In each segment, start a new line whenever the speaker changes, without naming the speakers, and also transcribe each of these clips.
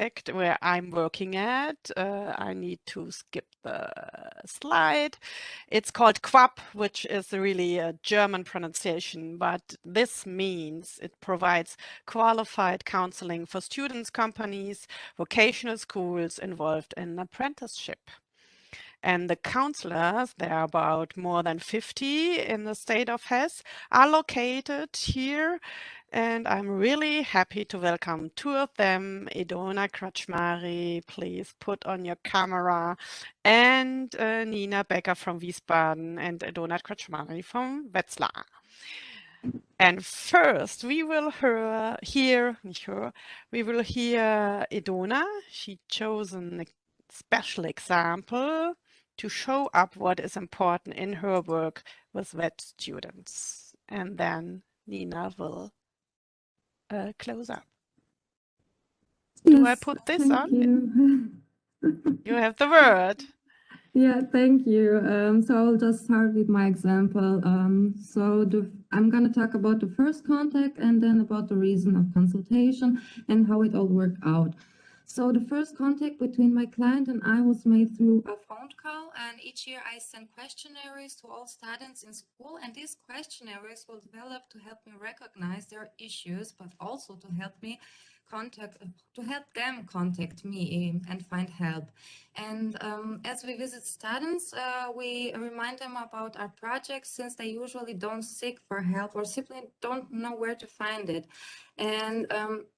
project where I'm working at. I need to skip the slide. It's called QuaBB, which is really a German pronunciation, but this means it provides qualified counseling for students, companies, vocational schools involved in apprenticeship. And the counselors, there are about more than 50 in the state of Hesse, are located here. And I'm really happy to welcome two of them, Edona Krcmari, please put on your camera, and Nina Becker from Wiesbaden and Edona Krcmari from Wetzlar. And first, we will hear Edona. She chose a special example to show up what is important in her work with vet students. And then Nina will close up. Do I put this on?
You.
You have the word.
Yeah, thank you. So I'll just start with my example. I'm going to talk about the first contact and then about the reason of consultation and how it all worked out. So the first contact between my client and I was made through a phone call, and each year I send questionnaires to all students in school, and these questionnaires will develop to help me recognize their issues, but also to help them contact me and find help. And as we visit students, we remind them about our projects, since they usually don't seek for help or simply don't know where to find it. And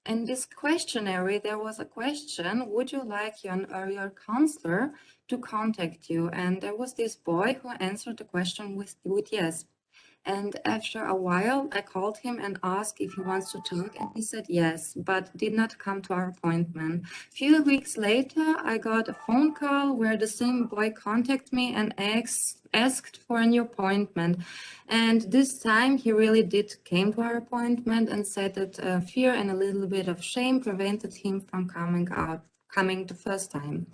in this questionnaire, there was a question: would you like your counselor to contact you? And there was this boy who answered the question with yes. And after a while, I called him and asked if he wants to talk, and he said yes, but did not come to our appointment. A few weeks later, I got a phone call where the same boy contacted me and asked for a new appointment. And this time he really came to our appointment and said that fear and a little bit of shame prevented him from coming the first time.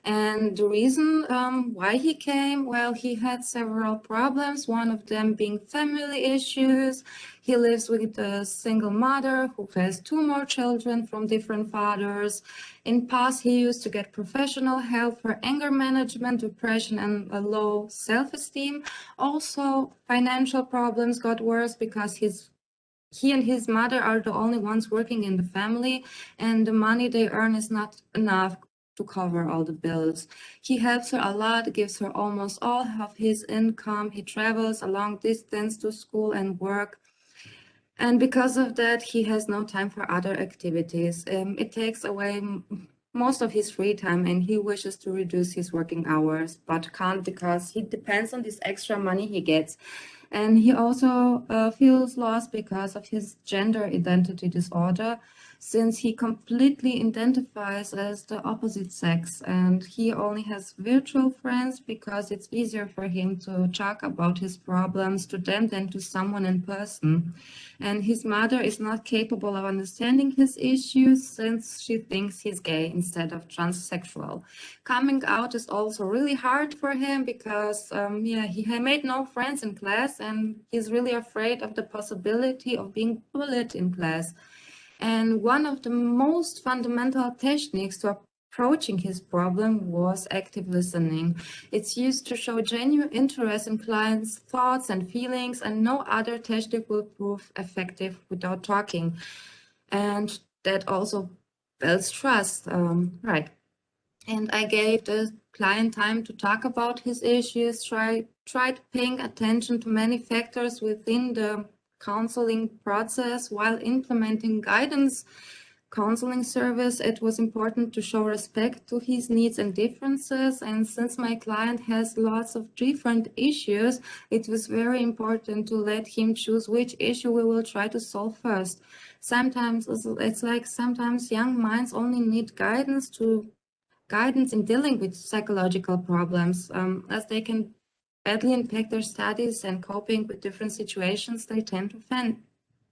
And the reason why he came, well, he had several problems, one of them being family issues. He lives with a single mother who has 2 more children from different fathers. In past, he used to get professional help for anger management, depression, and a low self-esteem. Also, financial problems got worse because he and his mother are the only ones working in the family, and the money they earn is not enough to cover all the bills. He helps her a lot, gives her almost all of his income. He travels a long distance to school and work. And because of that, he has no time for other activities. It takes away most of his free time, and he wishes to reduce his working hours, but can't because he depends on this extra money he gets. And he also feels lost because of his gender identity disorder, since he completely identifies as the opposite sex, and he only has virtual friends because it's easier for him to talk about his problems to them than to someone in person. And his mother is not capable of understanding his issues, since she thinks he's gay instead of transsexual. Coming out is also really hard for him because he had made no friends in class, and he's really afraid of the possibility of being bullied in class. And one of the most fundamental techniques to approaching his problem was active listening. It's used to show genuine interest in clients' thoughts and feelings, and no other technique will prove effective without talking. And that also builds trust, right? And I gave the client time to talk about his issues, tried paying attention to many factors within the counseling process while implementing guidance counseling service. It was important to show respect to his needs and differences. And since my client has lots of different issues, it was very important to let him choose which issue we will try to solve first. Sometimes it's like sometimes young minds only need guidance in dealing with psychological problems, as they can badly impact their studies and coping with different situations they tend to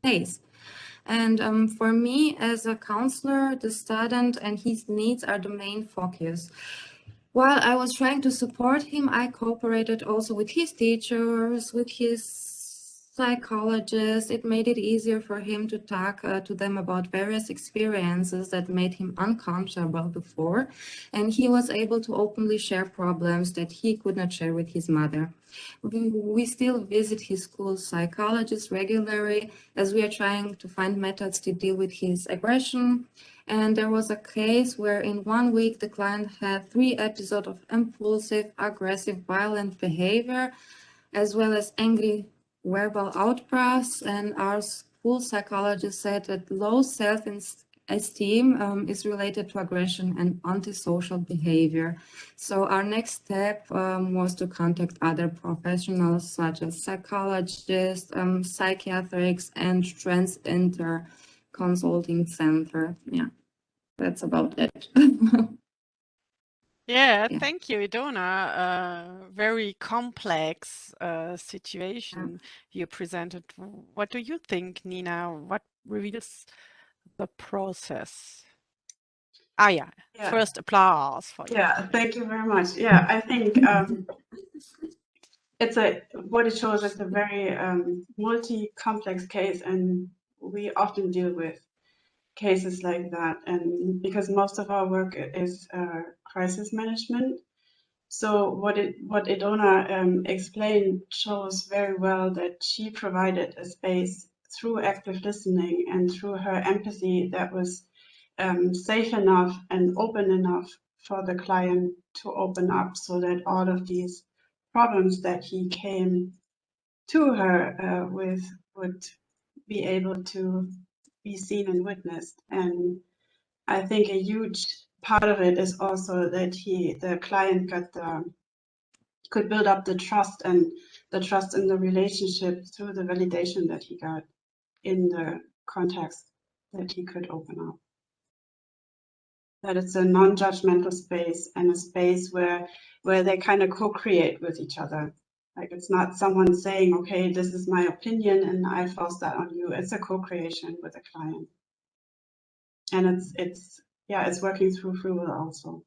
face. And for me, as a counselor, the student and his needs are the main focus. While I was trying to support him, I cooperated also with his teachers, with his psychologist. It made it easier for him to talk to them about various experiences that made him uncomfortable before, and he was able to openly share problems that he could not share with his mother. We still visit his school psychologist regularly as we are trying to find methods to deal with his aggression. And there was a case where in 1 week the client had 3 episodes of impulsive, aggressive, violent behavior, as well as angry verbal outbursts. And our school psychologist said that low self-esteem is related to aggression and antisocial behavior. So our next step was to contact other professionals such as psychologists, psychiatrics, and transgender consulting center. Yeah, that's about it.
Yeah,
Yeah.
thank you, Edona. Very complex situation you presented. What do you think, Nina? What reveals the process? Yeah. First applause for you.
Yeah, thank you very much. Yeah, I think what it shows is a very multi-complex case, and we often deal with cases like that, and because most of our work is crisis management. So what Edona explained shows very well that she provided a space through active listening and through her empathy that was safe enough and open enough for the client to open up, so that all of these problems that he came to her with would be able to be seen and witnessed. And I think a huge part of it is also that the client could build up the trust and the trust in the relationship through the validation that he got in the context that he could open up. That it's a non-judgmental space and a space where they kind of co-create with each other. Like, it's not someone saying, okay, this is my opinion and I force that on you. It's a co-creation with a client. And it's working through free will also.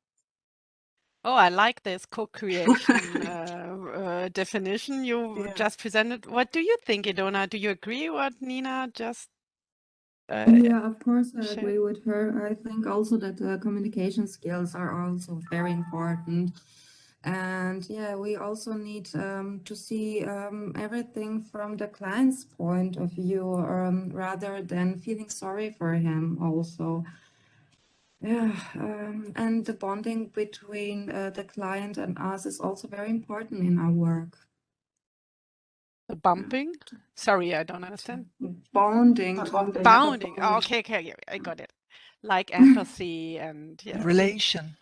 Oh, I like this co-creation definition you just presented. What do you think, Edona? Do you agree what Nina just
Yeah, of course, I
shared?
agree with her. I think also that communication skills are also very important. And yeah, we also need to see everything from the client's point of view rather than feeling sorry for him also. Yeah, and the bonding between the client and us is also very important in our work.
The bumping? Sorry, I don't understand.
Bonding.
Bounding. Oh, okay, I got it. Like empathy and
relation.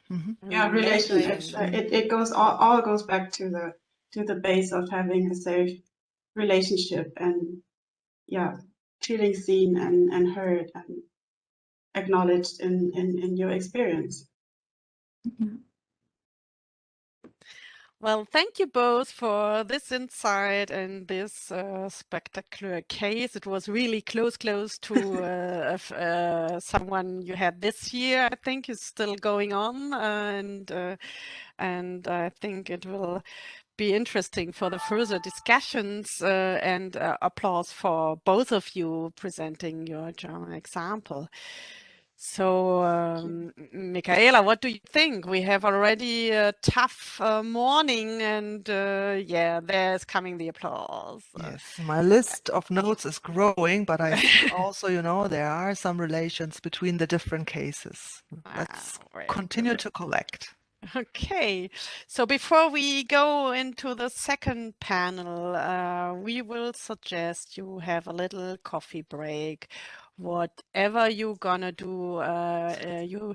Yeah, relation. It goes all goes back to the base of having a safe relationship and feeling seen and heard and acknowledged in your experience.
Well, thank you both for this insight and this spectacular case. It was really close to someone you had this year. I think is still going on, and I think it will be interesting for the further discussions. And applause for both of you presenting your German example. So, Michaela, what do you think? We have already a tough morning, and there's coming the applause.
Yes, my list of notes is growing, but I see also, there are some relations between the different cases. Let's continue to collect.
Okay, so before we go into the second panel, we will suggest you have a little coffee break. Whatever you're gonna do, you